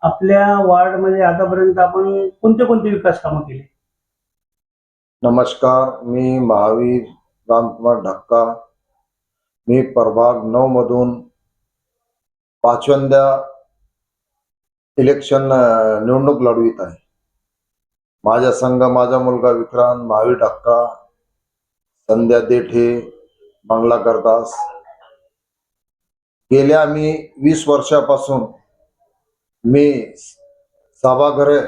आपल्या वार्डमध्ये आतापर्यंत आपण कोणते कोणते विकास कामं केले? नमस्कार, मी महावीर रामकुमार ढक्का. मी प्रभाग 9 मधून पाचव्यांदा इलेक्शन निवडणूक लढवित आहे. माझ्या संघ माझा मुलगा विक्रांत, महावीर ढक्का, संध्या देठे, बंगला करदास. गेल्या मी 20 वर्षापासून मी सभागृह,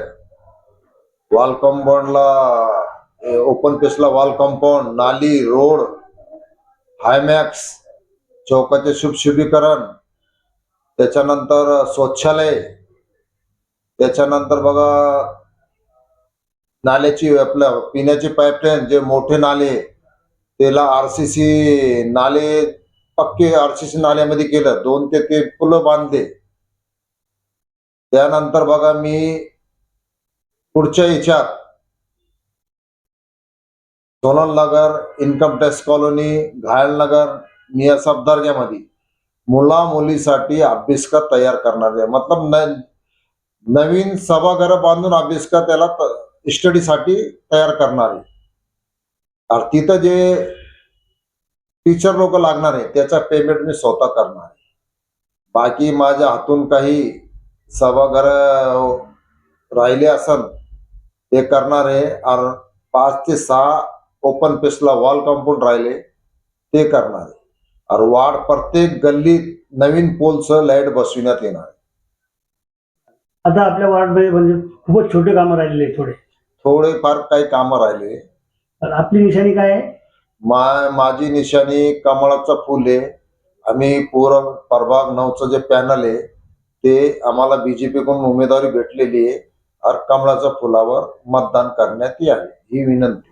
वॉल कंपाऊंडला, ओपन पेसला वॉल कंपाऊंड, नाली, रोड, हायमॅक्स, चौकाचे शुभीकरण, त्याच्यानंतर शौचालय, त्याच्यानंतर बघा नाल्याची आपल्या पिण्याची पाईपलाईन, जे मोठे नाले त्याला आरसीसी नाले, पक्के आरसीसी नाल्यामध्ये केलं, 2 ते पुलं बांधले. त्यानंतर बघा मी पुढच्या याच्यात सोनल नगर, इन्कम टॅक्स कॉलनी, घायल नगर, मिया सफदरजमध्ये मुला मुलीसाठी अभ्यासक्रम तयार करणार आहे. मतलब नवीन सभागृह बांधून अभ्यासक्रम त्याला स्टडीसाठी तयार करणार आहे. आणि तिथं जे टीचर लोक लागणार आहे त्याचा पेमेंट मी स्वतः करणार आहे. बाकी माझ्या हातून काही सभागृह राहिले असन ते करणार आहे. आणि 5 ते 6 ओपन पेसला वॉल कंपाऊंड राहिले ते करणार आहे. और वार्ड प्रत्येक गल्लीत नवीन पोलचं लाईट बसविण्यात येणार आहे. आता आपल्या वार्डमध्ये म्हणजे खूपच छोटे कामं राहिलेले आहेत, थोडेफार काही कामं राहिले. तर आपली निशाणी काय आहे? माझी निशाणी कमळाचं फुल आहे. आम्ही पूर्ण प्रभाग 9चं जे पॅनल आहे ते आम्हाला बीजेपी कडून उमेदवारी भेटलेली आहे. और कमळाच्या फुलावर मतदान करण्यात यावे ही विनंती.